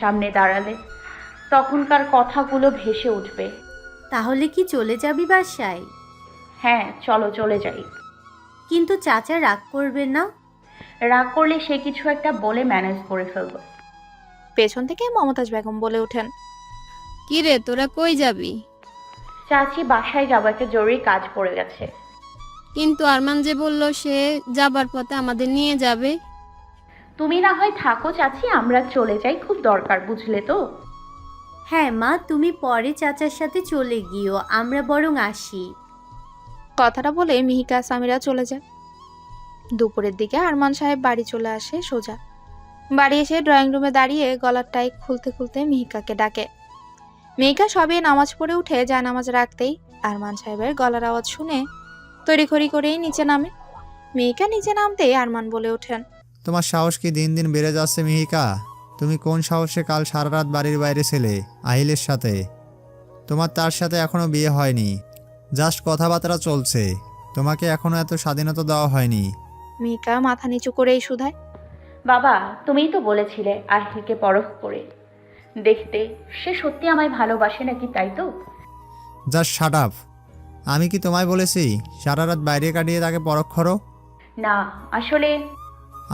সামনে দাঁড়ালে তখনকার কথাগুলো ভেসে উঠবে। তাহলে কি চলে যাবি বাসায়? হ্যাঁ, চলো চলে যাই। কিন্তু চাচা রাগ করবে না? রাগ করলে সে কিছু একটা বলে ম্যানেজ করে ফেলবো। পেছন থেকে মমতাজ বেগম বলে ওঠেন, কি রে, তোরা কই যাবি? চাচি, বাসায় যাবো, একটা জরুরি কাজ পড়ে গেছে। কিন্তু আরমান যে বলল সে যাবার পথে আমাদের নিয়ে যাবে। তুমি না হয় থাকো চাচি, আমরা চলে যাই, খুব দরকার, বুঝলে তো। হ্যাঁ মা, তুমি পরে চাচার সাথে চলে গিও, আমরা বরং আসি। কথাটা বলে মিহিকা সামিরা চলে যায়। দুপুরের দিকে আরমান সাহেব বাড়ি চলে আসে সোজা। বাড়ি এসে ড্রয়িং রুমে দাঁড়িয়ে গলার টাই খুলতে খুলতে মিহিকাকে ডাকে। মিহিকা সবে নামাজ পড়ে উঠে যায় নামাজ রাখতেই আরমান সাহেবের গলার আওয়াজ শুনে তড়িঘড়ি করেই নিচে নামে। মিহিকা নিচে নামতেই আরমান বলে ওঠেন, তোমার সাহস কি দিন দিন বেড়ে যাচ্ছে মিহিকা? তুমি কোন সাহসে কাল সারা রাত বাড়ির বাইরে ছিলে আহিলের সাথে? তোমার তার সাথে এখনো বিয়ে হয়নি, জাস্ট কথাবার্তা চলছে, তোমাকে এখনো এত স্বাধীনতা দেওয়া হয়নি। মিহিকা মাথা নিচু করেই শুধায়, বাবা, তুমিই তো বলেছিলে আহিলকে পরখ করে দেখতে সে সত্যি আমায় ভালোবাসে নাকি, তাই তো? Just shut up. আমি কি তোমায় বলেছি সারা রাত বাইরে কাটিয়ে তাকে পরখ করো? না, আসলে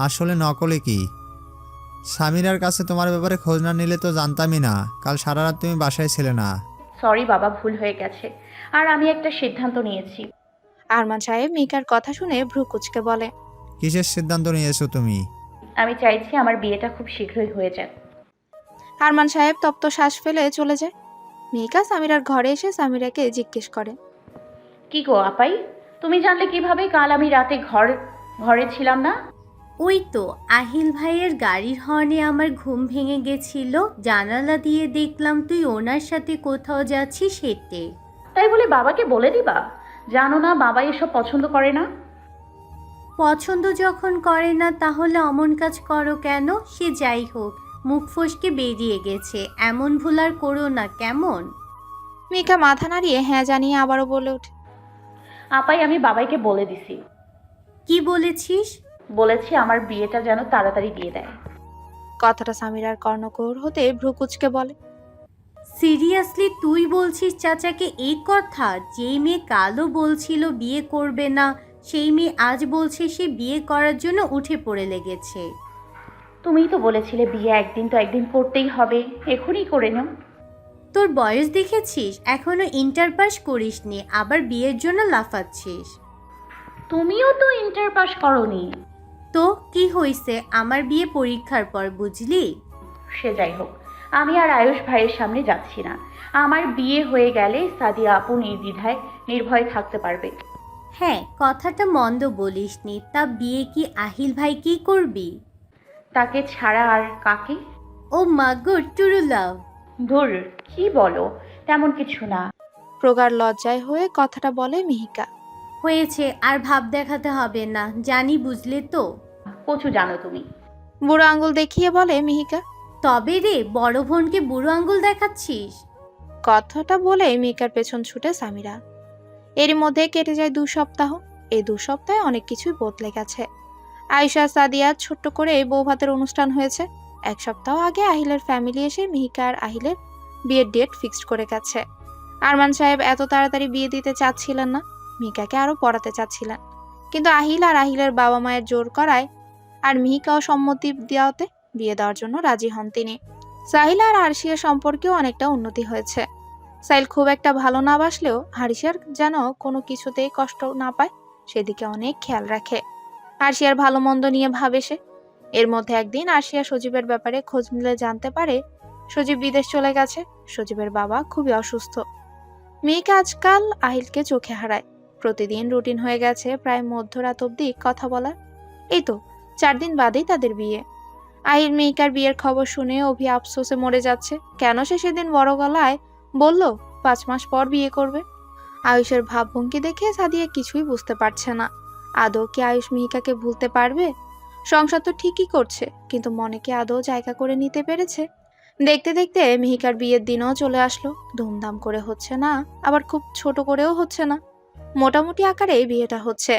আসলে নকলে কি? সামিরার কাছে তোমার ব্যাপারে খোঁজ না নিলে তো জানতামই না কাল সারা রাত তুমি বাসায় ছিলে না। সরি বাবা, ভুল হয়ে গেছে। আর আমি একটা সিদ্ধান্ত নিয়েছি। আরমান সাহেব মিহিকার কথা শুনে ভ্রু কুঁচকে বলে, কিসের সিদ্ধান্ত নিয়েছো তুমি? আমি চাইছি আমার বিয়েটা খুব শীঘ্রই হয়ে যাক। আরমান সাহেব তপ্ত শ্বাস ফেলে চলে যায়। মিহিকা সামিরার ঘরে এসে সামিরাকে জিজ্ঞেস করে, কি গো আপাই, তুমি জানলে কিভাবে কাল আমি রাতে ঘরে ছিলাম না? ওই তো আহিল ভাইয়ের গাড়ির হর্নে আমার ঘুম ভেঙে গেছিল, জানালা দিয়ে দেখলাম তুই ওনার সাথে কোথাও যাচ্ছিস হেঁটে। তাই বলে বাবাকে বলে দিবা? জানো না বাবা এসব পছন্দ করে না। পছন্দ যখন করে না তাহলে অমন কাজ করো কেন? সে যাই হোক, মুখ ফসকে বেরিয়ে গেছে, এমন ভুল আর করো না কেমন? মিহিকা মাথা নাড়িয়ে হ্যাঁ জানিয়ে আবারও বলে ওঠে, আপাই, আমি বাবাইকে বলে দিছি। কি বলেছিস? বলেছি আমার বিয়েটা যেন তাড়াতাড়ি দিয়ে দেয়। কথাটা সামিরার কর্ণকুহর হতে ভ্রু কুঁচকে বলে, সিরিয়াসলি তুই বলছিস চাচাকে এই কথা? যেই মেয়ে কালও বলছিল বিয়ে করবে না, সেই মেয়ে আজ বলছে সে বিয়ে করার জন্য উঠে পড়ে লেগেছে। তুমিই তো বলেছিলে বিয়ে একদিন তো একদিন করতেই হবে, এখনই করে নাও। তোর বয়স দেখেছিস, এখনো ইন্টার পাস করিসনি, আবার বিয়ের জন্য লাফাচ্ছিস। তুমিও তো ইন্টার পাস করোনি। তো কি হইছে, আমার বিয়ে পরীক্ষার পর, বুঝলি? সে যাই হোক, আমি আর আয়ুষ ভাইয়ের সামনে যাচ্ছি না। আমার বিয়ে হয়ে গেলে সাদিয়া আপু নির্দ্বিধায় নির্ভয়ে থাকতে পারবে। হ্যাঁ, কথাটা মন্দ বলিসনি। তা বিয়ে কি আহিল ভাই কি করবি? তাকে ছাড়া আর কাকে? ও মাগো, টুরু লাভ। ধুর, কি বলো, তেমন কিছু না। প্রগাঢ় লজ্জায় হয়ে কথাটা বলে মিহিকা। হয়েছে, আর ভাব দেখাতে হবে না, জানি বুঝলে তো। কচু জানো তুমি। বুড়ো আঙ্গুল দেখিয়ে বলে মিহিকা। তবে রে, বড় বোনকে বুড়ো আঙ্গুল দেখাচ্ছিস? কথাটা বলে মিহিকার পেছন ছুটে সামিরা। এরই মধ্যে কেটে যায় 2 সপ্তাহ। এই 2 সপ্তাহে অনেক কিছুই বদলে গেছে। আয়েশা সাদিয়ার ছোট্ট করে বউ ভাতের অনুষ্ঠান হয়েছে। 1 সপ্তাহ আগে আহিলের ফ্যামিলি এসে মিহিকা আর আহিলের বিয়ের ডেট ফিক্সড করে গেছে। আরমান সাহেব এত তাড়াতাড়ি বিয়ে দিতে চাচ্ছিলেন না, মিহিকাকে আরো পড়াতে চাচ্ছিলেন। কিন্তু আহিল আর আহিলের বাবা মায়ের জোর করায় আর মিহিকাও সম্মতি দেওয়াতে বিয়ে দেওয়ার জন্য রাজি হন তিনি। সাহিল আর আরশিয়ার সম্পর্কেও অনেকটা উন্নতি হয়েছে। সাহিল খুব একটা ভালো না বাসলেও আরশিয়ার যেন কোনো কিছুতেই কষ্ট না পায় সেদিকে অনেক খেয়াল রাখে। আরশিয়ার ভালো মন্দ নিয়ে ভাবে সে। এর মধ্যে একদিন আরশিয়া সজীবের ব্যাপারে খোঁজ নিলে জানতে পারে সজীব বিদেশ চলে গেছে। সজীবের বাবা খুবই অসুস্থ। মেয়েকে আজকাল আহিলকে চোখে হারায়। প্রতিদিন রুটিন হয়ে গেছে প্রায় মধ্যরাত অবধি কথা বলার। এই তো 4 দিন বাদেই তাদের বিয়ে। আহিল মেহিকার বিয়ের খবর শুনে অভি আফসোসে মরে যাচ্ছে। কেন সে সেদিন বড় গলায় বলল 5 মাস পর বিয়ে করবে। আয়ুষের ভাবভঙ্গি দেখে সাদিয়া কিছুই বুঝতে পারছে না। আদৌ কি আয়ুষ মিহিকাকে ভুলতে পারবে? সংসার তো ঠিকই করছে, কিন্তু মনে কি আদৌ জায়গা করে নিতে পেরেছে? দেখতে দেখতে মিহিকার বিয়ের দিনও চলে আসলো। ধুমধাম করে হচ্ছে না, আবার খুব ছোট করেও হচ্ছে না, মোটামুটি আকারে বিয়েটা হচ্ছে।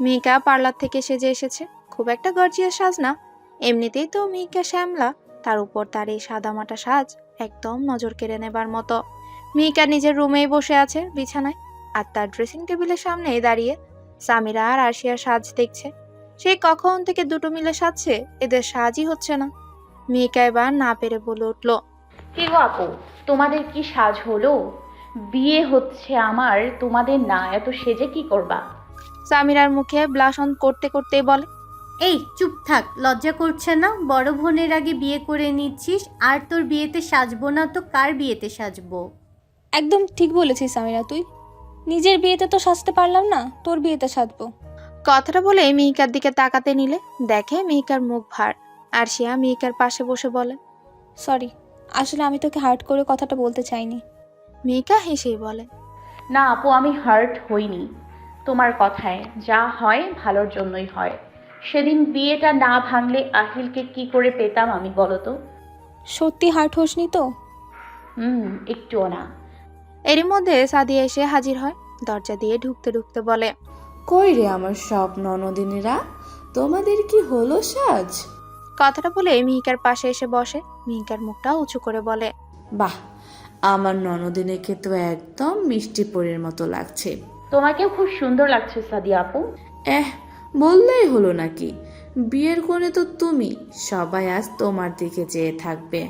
মিহিকা পার্লার থেকে সেজে এসেছে। খুব একটা গর্জিয়াস সাজ না, এমনিতেই তো মিহিকা শ্যামলা, তার উপর তার এই সাদামাটা সাজ একদম নজর কেড়ে নেবার মতো। মিহিকা নিজের রুমেই বসে আছে বিছানায়, আর তার ড্রেসিং টেবিলের সামনেই দাঁড়িয়ে সামিরা আর আরশিয়ার সাজ দেখছে। সে কখন থেকে দুটো মিলে সাজছে, এদের সাজই হচ্ছে না। মিহিকা এবার না পেরে বলে উঠল, কি গো আপু, তোমাদের কি সাজ হলো? বিয়ে হচ্ছে আমার, তোমাদের না, এত সেজে কি করবা? সামিরার মুখে ব্লাশ অন করতে করতেই বলে, এই চুপ থাক, লজ্জা করছে না? বড় বোনের আগে বিয়ে করে নিচ্ছিস, আর তোর বিয়েতে সাজবো না তো কার বিয়েতে সাজবো? একদম ঠিক বলেছিস সামিরা, তুই নিজের বিয়েতে তো সাজতে পারলাম না, তোর বিয়েতে সাজবো। কথাটা বলে মিহিকার দিকে তাকাতে নিলে দেখে মিহিকার মুখ ভার। আরশিয়া মিহিকার পাশে বসে বলে, সরি, আসলে আমি তোকে হার্ট করে কথাটা বলতে চাইনি। মিহিকা হেসেই বলে, না আপু, আমি হার্ট হইনি তোমার কথায়। যা হয় ভালোর জন্যই হয়। সেদিন বিয়েটা না ভাঙলে আহিলকে কি করে পেতাম আমি, বলো তো? সত্যি হার্ট হোসনি তো? একটুও না। এরই মধ্যে সাদিয়া এসে হাজির হয়। দরজা দিয়ে ঢুকতে ঢুকতে বলে, কই রে আমার সব ননদিনীরা, তোমাদের কি হলো সাজ? কথাটা বলে মিহিকার পাশে এসে বসে। মিহিকার মুখটা উঁচু করে বলে, বাহ, আমার ননদিনীকে তো একদম মিষ্টি পরীর মতো লাগছে। তোমাকেও খুব সুন্দর লাগছে সাদিয়া আপু। বললেই হলো নাকি? বিয়ের কোণে তো তুমি, সবাই আজ তোমার দিকে চেয়ে থাকবে,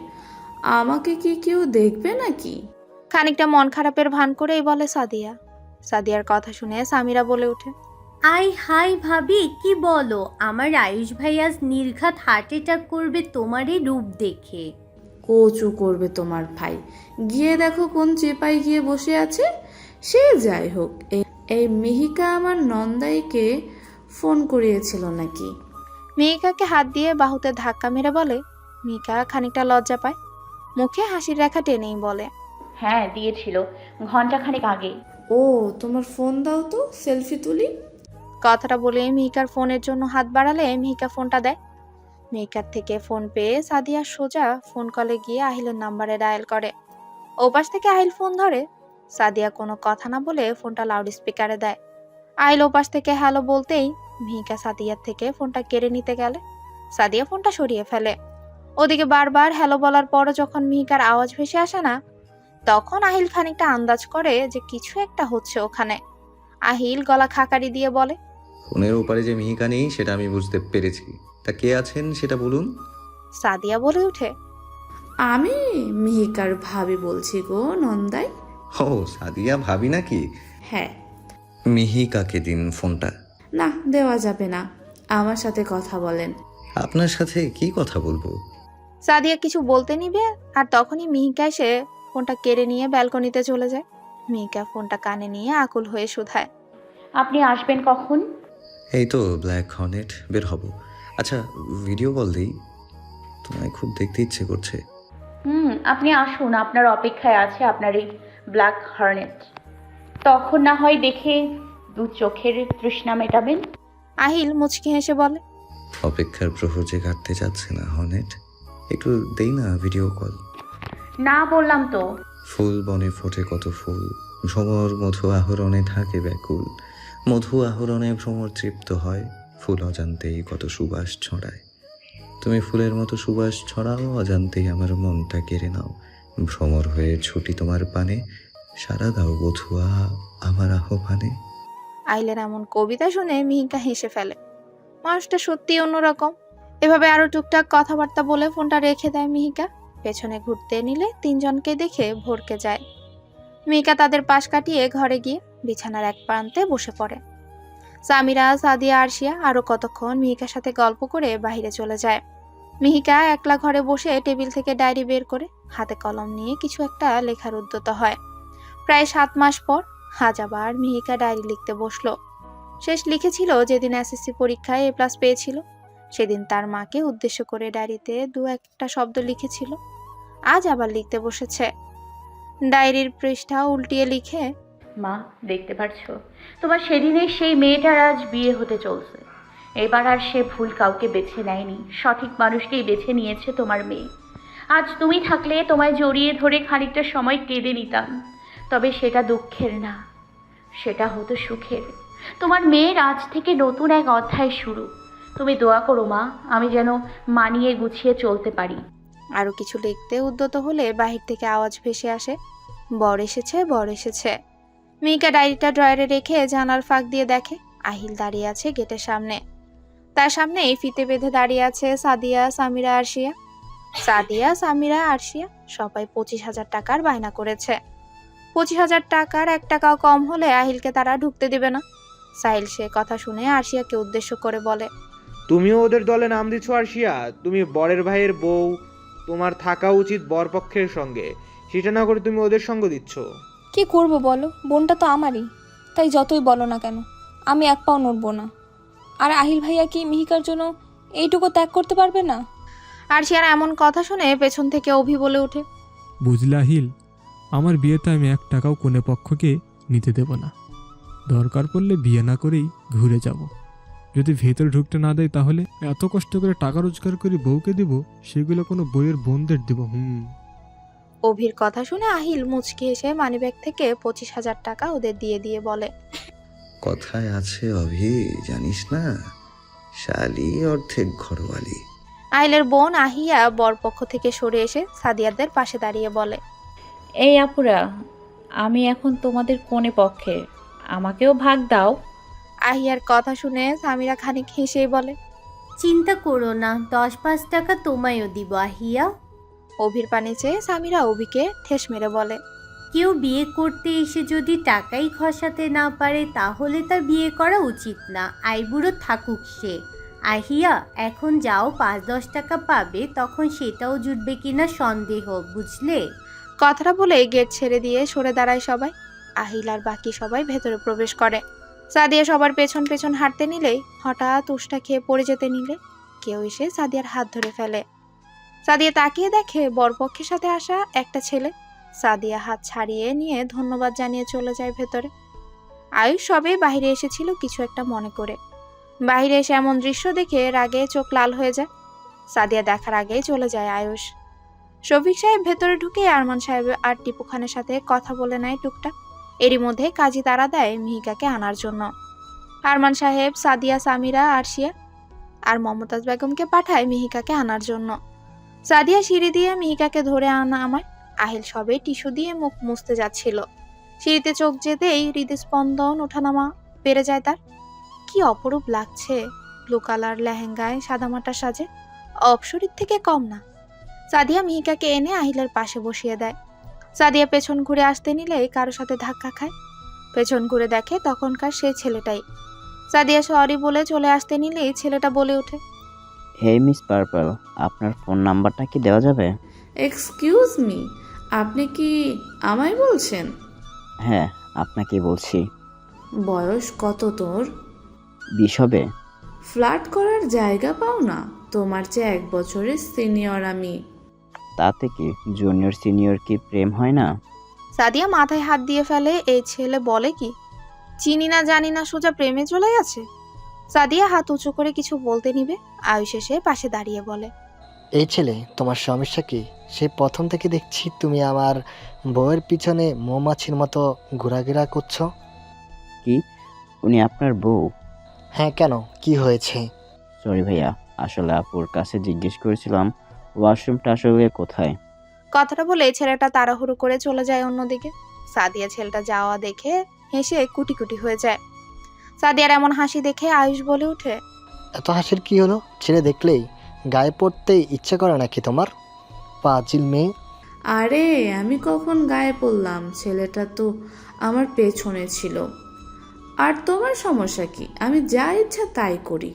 আমাকে কি কেউ দেখবে নাকি? খানিকটা মন খারাপের ভান করেই বলে সাদিয়া। সাদিয়ার কথা শুনে সামিরা বলে ওঠে, আই হাই ভাবি, কি বলো? আমার আয়ুষ ভাই আজ নির্ঘাত হার্ট অ্যাটাক করবে তোমারই রূপ দেখে। কচু করবে তোমার ভাই, গিয়ে দেখো কোন চেপাই গিয়ে বসে আছে। সে যাই হোক, এই মিহিকা আমার নন্দাইকে ফোন করিয়েছিল নাকি? মিহিকাকে হাত দিয়ে বাহুতে ধাক্কা মেরে বলে। মিহিকা খানিকটা লজ্জা পায়, মুখে হাসির রেখা টেনেই বলে, হ্যাঁ দিয়েছিল, ঘন্টাখানেক আগে। ও, তোমার ফোন দাও তো, সেলফি তুলি। কথাটা বলে মিহিকার ফোনের জন্য হাত বাড়ালে মিহিকা ফোনটা দেয়। মিহিকার থেকে ফোন পেয়ে সাদিয়া সোজা ফোন কলে গিয়ে আহিলের নাম্বারে ডায়াল করে। ওপাশ থেকে আহিল ফোন ধরে। সাদিয়া কোনো কথা না বলে ফোনটা লাউড স্পিকারে দেয়। আহিল ওপাশ থেকে হ্যালো বলতেই মিহিকা সাদিয়ার থেকে ফোনটা কেড়ে নিতে গেলে সাদিয়া ফোনটা সরিয়ে ফেলে। ওদিকে বারবার হ্যালো বলার পরও যখন মিহিকার আওয়াজ ভেসে আসে না, তখন আহিল খানিকটা আন্দাজ করে যে কিছু একটা হচ্ছে ওখানে। আহিল গলা খাকারি দিয়ে বলে, ফোনের ওপারে যে মিহিকা নেই সেটা আমি বুঝতে পেরেছি, তা কে আছেন সেটা বলুন। সাদিয়া বলে উঠে, আমি মিহিকার ভাবি বলছি গো নন্দাই। ও সাদিয়া ভাবি নাকি? হ্যাঁ। মিহিকাকে দিন ফোনটা। না, দেওয়া যাবে না, আমার সাথে কথা বলেন। আপনার সাথে কি কথা বলবো? সাদিয়া কিছু বলতে নিবে, আর তখনই মিহিকা এসে ফোনটা কেড়ে নিয়ে ব্যালকনিতে চলে যায়। মিহিকা ফোনটা কানে নিয়ে আকুল হয়ে শুধায়, আপনি আসবেন কখন? এই তো ব্ল্যাক হর্নেট বের হব। আচ্ছা ভিডিও কল দিই, তোমায় খুব দেখতে ইচ্ছে করছে। আপনি আসুন, আপনার অপেক্ষায় আছে আপনার এই ব্ল্যাক হর্নেট। তখন না হয় দেখে দু চোখের তৃষ্ণা মেটাবেন। আহিল মুচকি হেসে বলে, অপেক্ষার প্রহর যে কাটতে যাচ্ছে না হর্নেট, একটু দেই না ভিডিও কল। না বললাম তো। ফুল বনে ফোটে কত ফুল, ভ্রমর মধু আহরণে থাকে ব্যাকুল, মধু আহরণে ভ্রমর তৃপ্ত হয়, ফুল অজান্তেই কত সুবাস ছড়ায়। তুমি ফুলের মতো সুবাস ছড়াও, অজান্তেই আমার মনটা কেড়ে নাও, ভ্রমর হয়ে ছুটি তোমার পানে, সারা দাও বধুয়া আমার আহ্বানে। আহিলের এমন কবিতা শুনে মিহিকা হেসে ফেলে। মানুষটা সত্যি অন্যরকম। এভাবে আরো টুকটাক কথাবার্তা বলে ফোনটা রেখে দেয় মিহিকা। পেছনে ঘুরতে নিলে তিনজনকে দেখে ভরকে যায়। মিহিকা তাদের পাশ কাটিয়ে ঘরে গিয়ে বিছানার এক প্রান্তে বসে পড়ে। সামিরা, সাদিয়া, আরশিয়া আরো কতক্ষণ মিহিকার সাথে গল্প করে বাইরে চলে যায়। মিহিকা একলা ঘরে বসে টেবিল থেকে ডায়েরি বের করে হাতে কলম নিয়ে কিছু একটা লেখার উদ্যত হয়। প্রায় 7 মাস পর আজ আবার মিহিকা ডায়েরি লিখতে বসলো। শেষ লিখেছিল যেদিন এসএসসি পরীক্ষায় A+ পেয়েছিল। সেদিন তার মাকে উদ্দেশ্য করে ডায়েরিতে 2-1টা শব্দ লিখেছিল। আজ আবার লিখতে বসেছে। ডায়েরির পৃষ্ঠা উল্টিয়ে লিখে, মা, দেখতে পারছো তোমার সেদিনের সেই মেয়েটার আজ বিয়ে হতে চলছে। এবার আর সে ভুল কাউকে বেছে নেয়নি, সঠিক মানুষকেই বেছে নিয়েছে তোমার মেয়ে। আজ তুমি থাকলে তোমায় জড়িয়ে ধরে খানিকটা সময় কেঁদে নিতাম, তবে সেটা দুঃখের না, সেটা হতো সুখের। তোমার মেয়ের আজ থেকে নতুন এক অধ্যায় শুরু। তুমি দোয়া করো মা, আমি যেন মানিয়ে গুছিয়ে চলতে পারি। আরও কিছু লিখতে উদ্যত হলে বাহির থেকে আওয়াজ ভেসে আসে, বর এসেছে, বর এসেছে। মিহিকা ডায়েরিটা ড্রয়ারে রেখে জানালার ফাঁক দিয়ে দেখে আহিল দাঁড়িয়ে আছে গেটের সামনে। তার সামনেই ফিতে বেঁধে দাঁড়িয়ে আছে সাদিয়া, সামিরা, আরশিয়া। সাদিয়া, সামিরা, আরশিয়া সবাই 25,000 টাকার বায়না করেছে। 25,000 টাকার 1 টাকাও কম হলে আহিলকে তারা ঢুকতে দেবে না। সাহিল সে কথা শুনে আরশিয়াকে উদ্দেশ্য করে বলে, তুমিও ওদের দলে নাম দিচ্ছ আরশিয়া? তুমি বরের ভাইয়ের বউ, তোমার থাকা উচিত বরপক্ষের সঙ্গে, সেটা না করে তুমি ওদের সঙ্গ দিচ্ছ। কি করব বলো, বোনটা তো আমারই, তাই যতই বলো না কেন আমি এক পাও নড়বো না। আর আহিল ভাইয়া কি মিহিকার জন্য এইটুকু ত্যাগ করতে পারবে না? আরশিয়ার এমন কথা শুনে পেছন থেকে অভি বলে ওঠে, বুঝলে আহিল, আমার বিয়েতে আমি 1 টাকাও কোনে পক্ষকে নিতে দেব না। দরকার পড়লে বিয়ে না করেই ঘুরে যাব। যদি ভেতরে ঢুকতে না দেয় তাহলে এত কষ্ট করে টাকা রোজগার করে বউকে দেব, সেগুলো কোনো বইয়ের বোনদের দেব। অভির কথা শুনে আহিল মুচকি হেসে মানিব্যাগ থেকে 25,000 টাকা ওদের দিয়ে দিয়ে বলে, কথায় আছে অভি, জানিস না, শালি অর্ধেক ঘরওয়ালি। আহিলের বোন আহিয়া বরপক্ষ থেকে সরে এসে সাদিয়াদের পাশে দাঁড়িয়ে বলে, এই আপুরা, আমি এখন তোমাদের কোনে পক্ষে, আমাকেও ভাগ দাও। আহিয়ার কথা শুনে সামিরা খানিক হেসেই বলে, চিন্তা করো না, 10-5 টাকা তোমায়ও দিব আহিয়া। অভির পানে চেয়ে সামিরা অভিকে ঠেস মেরে বলে, কেউ বিয়ে করতে এসে যদি টাকাই খসাতে না পারে তাহলে তার বিয়ে করা উচিত না, আইবুড়ো থাকুক সে। আহিয়া, এখন যাও 5-10 টাকা পাবে, তখন সেটাও জুটবে কিনা সন্দেহ, বুঝলে? কথাটা বলে গেট ছেড়ে দিয়ে সরে দাঁড়ায় সবাই। আহিল আর বাকি সবাই ভেতরে প্রবেশ করে। সাদিয়া সবার পেছন পেছন হাঁটতে নিলেই হঠাৎ উষ্টা খেয়ে পড়ে যেতে নিলে কেউ এসে সাদিয়ার হাত ধরে ফেলে। সাদিয়া তাকিয়ে দেখে বরপক্ষের সাথে আসা একটা ছেলে। সাদিয়া হাত ছাড়িয়ে নিয়ে ধন্যবাদ জানিয়ে চলে যায় ভেতরে। আয়ুষ সবে বাইরে এসেছিল কিছু একটা মনে করে। বাইরে এসে এমন দৃশ্য দেখে রাগে চোখ লাল হয়ে যায়। সাদিয়া দেখার আগেই চলে যায় আয়ুষ। শফিক সাহেব ভেতরে ঢুকে আরমান সাহেব আর টিপু খানের সাথে কথা বলে নেয় টুকটাক। এরই মধ্যে কাজী তাড়া দেয় মিহিকাকে আনার জন্য। আরমান সাহেব সাদিয়া, সামিরা, আরশিয়া আর মমতাজ বেগমকে পাঠায় মিহিকাকে আনার জন্য। সাদিয়া সিঁড়ি দিয়ে মিহিকাকে ধরে আনা আমায়। আহিল সবে টিস্যু দিয়ে মুখ মুছতে যাচ্ছিল। সিঁড়িতে চোখ যেতেই হৃদস্পন্দন ওঠানামা বেড়ে যায় তার। কি অপরূপ লাগছে ব্লু কালার লেহেঙ্গায় সাদামাটা সাজে, অপসরীর থেকে কম না। সাদিয়া মিহিকাকে এনে আহিলের পাশে বসিয়ে দেয়। সাদিয়া পেছন ঘুরে আসতে নিলেই কারোর সাথে ধাক্কা খায়। পেছন ঘুরে দেখে তখনকার সেই ছেলেটাই। সাদিয়া সরি বলে চলে আসতে নিলেই ছেলেটা বলে ওঠে, হে মিস পার্পল, আপনার ফোন নাম্বারটা কি দেওয়া যাবে? এক্সকিউজ মি, আপনি কি আমায় বলছেন? হ্যাঁ, আপনাকে বলছি। বয়স কত তোর? 20 হবে। ফ্লার্ট করার জায়গা পাও না? তোমার চেয়ে 1 বছরের সিনিয়র আমি। তাতে কি জুনিয়র সিনিয়র কি প্রেম হয় না? সাদিয়া মাথায় হাত দিয়ে ফেলে। এই ছেলে বলে কি? চিনি না জানি না সোজা প্রেমে চলে গেছে। সাদিয়া হাত উঁচু করে কিছু বলতে নিবে, আয়ুষ এসে পাশে দাঁড়িয়ে বলে, এই ছেলে, তোমার সমস্যা কি? সেই প্রথম থেকে দেখছি তুমি আমার বউয়ের পিছনে মৌমাছির মতো ঘোরাঘেরা করছো। কি উনি আপনার বউ? হ্যাঁ, কেন, কি হয়েছে? সরি ভাইয়া, আসলে আপুর কাছে জিজ্ঞেস করেছিলাম ওয়াশরুমটা আসলে কোথায়। কথাটা বলে ছেলেটা তাড়াহুড়ো করে চলে যায় অন্যদিকে। সাদিয়া ছেলেটা যাওয়া দেখে হেসে কুটি কুটি হয়ে যায়। সাদিয়ার এমন হাসি দেখে আয়ুষ বলে ওঠে, এত হাসির কি হলো? ছেলে দেখলেই গায়ে পড়তে ইচ্ছে করে নাকি তোমার? পাঁচিল মেয়ে। আরে আমি কখন গায়ে পড়লাম? ছেলেটা তো আমার পেছনে ছিল। আর তোমার সমস্যা কি? আমি যা ইচ্ছা তাই করি।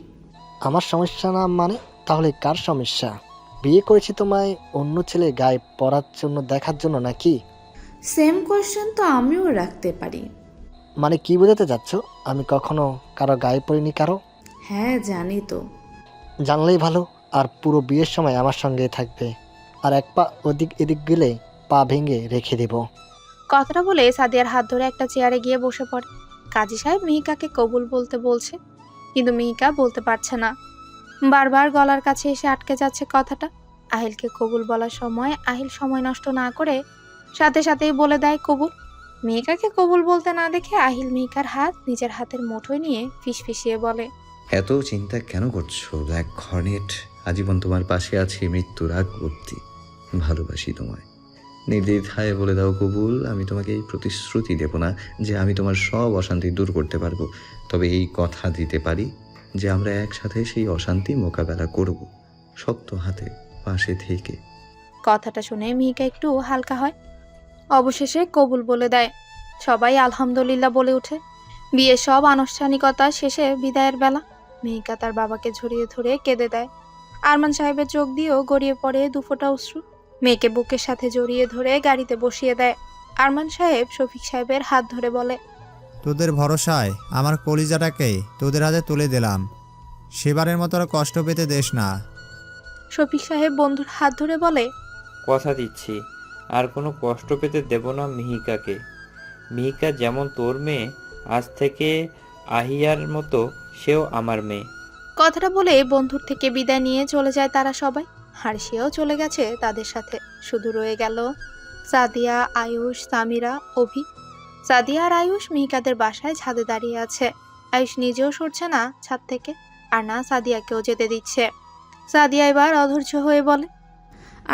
আমার সমস্যা না মানে? তাহলে কার সমস্যা? বিয়ে করেছি তোমায় অন্য ছেলে গায়ে পড়ার জন্য, দেখার জন্য নাকি? সেম কোয়েশ্চেন তো আমিও রাখতে পারি। মানে কি বোঝাতে যাচ্ছ? আমি কখনো কারো গায়ে পড়িনি কারো। হ্যাঁ জানি তো। জানলেই ভালো। আর পুরো বিয়ের সময় আমার সঙ্গে থাকবে। আর এক পা ওদিক এদিক গেলে পা ভেঙে রেখে দেব। কথাটা বলে সাদিয়ার হাত ধরে একটা চেয়ারে গিয়ে বসে পড়ে। কাজী সাহেব মিহিকাকে কবুল বলতে বলছে, কিন্তু মিহিকা বলতে পারছে না। বারবার গলার কাছে এসে আটকে যাচ্ছে কথাটা। আহিলকে কবুল বলার সময় আহিল সময় নষ্ট না করে সাথে সাথেই বলে দেয় কবুল। মিহিকাকে কবুল বলতে না দেখে আহিল মিহিকার হাত নিজের হাতের মুঠোয় নিয়ে ফিসফিসিয়ে বলে, এত চিন্তা কেন করছো ব্ল্যাক হর্নেট? আজীবন তোমার পাশে আছি মৃত্যুর আগ অবধি। ভালোবাসি তোমায়। নির্দ্বিধায় বলে দাও কবুল। আমি তোমাকে এই প্রতিশ্রুতি দেব না যে আমি তোমার সব অশান্তি দূর করতে পারবো, তবে এই কথা দিতে পারি যে আমরা একসাথে সেই অশান্তি মোকাবেলা করব, শক্ত হাতে পাশে থেকে। কথাটা শুনে মিহিকা একটু হালকা হয়। অবশেষে কবুল বলে দেয়। সবাই আলহামদুলিল্লাহ বলে ওঠে। বিয়ের সব আনুষ্ঠানিকতা শেষে বিদায়ের বেলা মিহিকা তার বাবাকে জড়িয়ে ধরে কেঁদে দেয়। আরমান সাহেবের চোখ দিয়েও গড়িয়ে পড়ে দুফোঁটা অশ্রু। মেয়েকে বুকের সাথে জড়িয়ে ধরে গাড়িতে বসিয়ে দেয়। আরমান সাহেব শফিক সাহেবের হাত ধরে বলে, তোদের ভরসায় আমার কলিজাটাকে তোদের হাতে তুলে দিলাম, সেবারের মতো আর কষ্ট পেতে দেস না। শফিক সাহেব বন্ধুর হাত ধরে বলে, কথা দিচ্ছি আর কোনো কষ্ট পেতে দেব না মিহিকাকে। মিহিকা যেমন তোর মেয়ে, আজ থেকে আহিয়ার মতো সেও আমার মেয়ে। কথাটা বলে বন্ধুর থেকে বিদায় নিয়ে চলে যায় তারা সবাই। আর সেও চলে গেছে তাদের সাথে। শুধু রয়ে গেল সাদিয়া, আয়ুষ, সামিরা, অভি। সাদিয়া আর আয়ুষ মিহিকাদের বাসায় ছাদে দাঁড়িয়ে আছে। আয়ুষ নিজেও সরছে না ছাদ থেকে, আর না সাদিয়াকেও যেতে দিচ্ছে। সাদিয়া এবার অধৈর্য হয়ে বলে,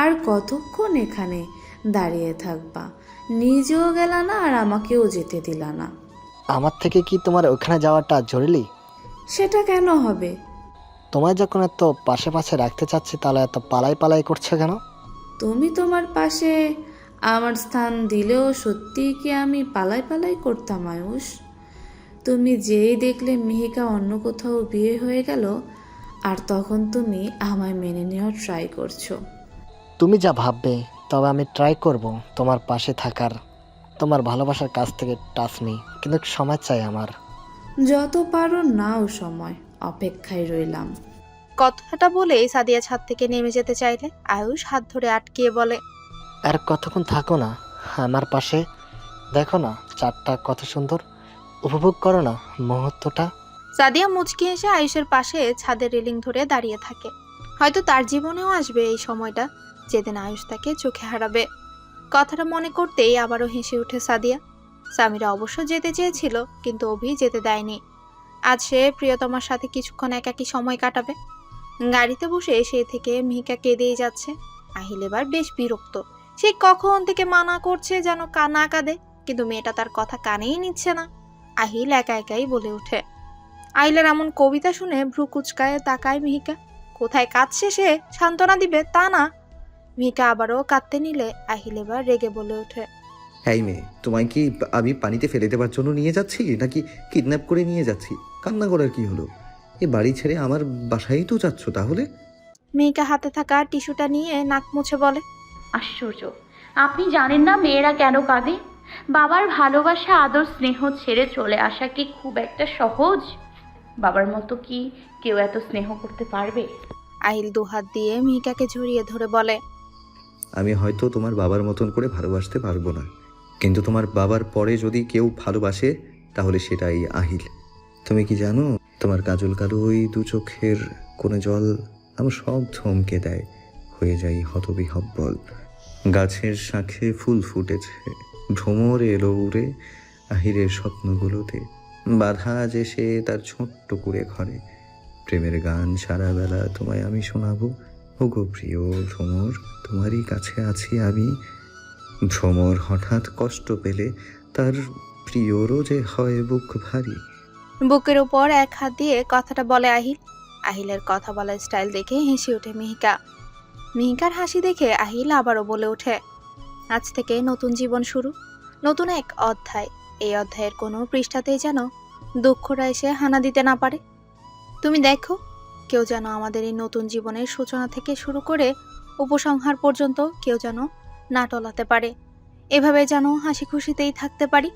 আর কতক্ষণ এখানে দাঁড়িয়ে থাকবা? নিজেও গেলা না আর আমাকেও যেতে দিলা না। আমার থেকে কি তোমার ওখানে যাওয়াটা জরুরি? সেটা কেন হবে? তোমায় যখন এত পাশে পাশে রাখতে চাচ্ছি, তাহলে এত পালাই পালাই করছো কেন? তুমি তোমার পাশে আমার স্থান দিলেও সত্যিই কি আমি পালাই পালাই করতাম আয়ুষ? তুমি যেই দেখলে মিহিকা অন্য কোথাও বিয়ে হয়ে গেল, আর তখন তুমি আমায় মেনে নেওয়ার ট্রাই করছো। তুমি যা ভাববে, তবে আমি ট্রাই করব তোমার পাশে থাকার, তোমার ভালোবাসার কাছ থেকে টাচ নেই, কিন্তু সময় চাই আমার। যত পারো নাও সময়, অপেক্ষায় রইলাম। কথাটা বলেই সাদিয়া ছাদ থেকে নেমে যেতে চাইলে আয়ুষ হাত ধরে আটকিয়ে বলে, আর কতক্ষণ থাকো না আমার পাশে? দেখো না চাঁদটা কত সুন্দর, উপভোগ করো না মুহূর্তটা। সাদিয়া মুচকি এসে আয়ুষের পাশে ছাদের রেলিং ধরে দাঁড়িয়ে থাকে। হয়তো তার জীবনেও আসবে এই সময়টা যেদিন আয়ুষ তাকে চোখে হারাবে। কথাটা মনে করতেই আবারও হেসে ওঠে সাদিয়া। সামিরা অবশ্য যেতে চেয়েছিল, কিন্তু অভি যেতে দেয়নি। আজ সে প্রিয়তমার সাথে কিছুক্ষণ একাকী সময় কাটাবে। গাড়িতে বসে সেই থেকে মিহিকা কেঁদেই যাচ্ছে। আহিল এবার বেশ বিরক্ত। সে কখন থেকে মানা করছে যেন না কাঁদে, কিন্তু মেয়েটা তার কথা কানেই নিচ্ছে না। আহিল একা একাই বলে ওঠে। আহিলের এমন কবিতা শুনে ভ্রু কুচকায় তাকায় মিহিকা। কোথায় কাঁদছে সে সান্ত্বনা দিবে তা না। মিহিকা আবারও কাঁদতে নিলে আহিল এবার রেগে বলে ওঠে, এই মেয়ে, তোমায় কি আমি পানিতে ফেলে দেওয়ার জন্য নিয়ে যাচ্ছি, নাকি কিডন্যাপ করে নিয়ে যাচ্ছি? কান্না করার কি হলো? এ বাড়ি ছেড়ে আমার বাসায় তো যাচ্ছ তাহলে? মিহিকা হাতে থাকা টিস্যুটা নিয়ে নাক মুছে বলে, আশ্চর্য, আপনি জানেন না মেয়েরা কেন কাঁদে? বাবার ভালোবাসা, আদর, স্নেহ ছেড়ে চলে আসা কি খুব একটা সহজ? বাবার মতো কি কেউ এত স্নেহ করতে পারবে? আহিল দুহাত দিয়ে মিহিকাকে জড়িয়ে ধরে বলে, আমি হয়তো তোমার বাবার মতন করে ভালোবাসতে পারবো না, কিন্তু তোমার বাবার পরে যদি কেউ ভালোবাসে তাহলে সেটাই আহিল। তুমি কি জানো, তোমার কাজল কালো ওই দু চোখের কোণে জল আমার সব থমকে দেয়, হয়ে যাই হতবিহব্বল। গাছের শাখে ফুল ফুটেছে, ভ্রমর এলো উড়ে আহিরের স্বপ্নগুলোতে, বাধা আজ এসে তার ছোট্ট কুড়ে ঘরে। প্রেমের গান সারা বেলা তোমায় আমি শোনাবো, ওগো প্রিয় ভ্রমর, তোমারই কাছে আছি আমি। ভ্রমর হঠাৎ কষ্ট পেলে তার প্রিয়রও যে হয় বুক ভারী। বুকের উপর এক হাত দিয়ে কথাটা বলে আহিল। আহিলের কথা বলার স্টাইল দেখে হেসে ওঠে মিহিকা। মিহিকার হাসি দেখে আহিল আবারও বলে ওঠে, আজ থেকে নতুন জীবন শুরু, নতুন এক অধ্যায়। এই অধ্যায়ের কোনো পৃষ্ঠাতেই যেন দুঃখরা এসে হানা দিতে না পারে। তুমি দেখো, কেউ যেন আমাদের এই নতুন জীবনের সূচনা থেকে শুরু করে উপসংহার পর্যন্ত কেউ যেন না টলাতে পারে। এভাবে যেন হাসি খুশিতেই থাকতে পারি।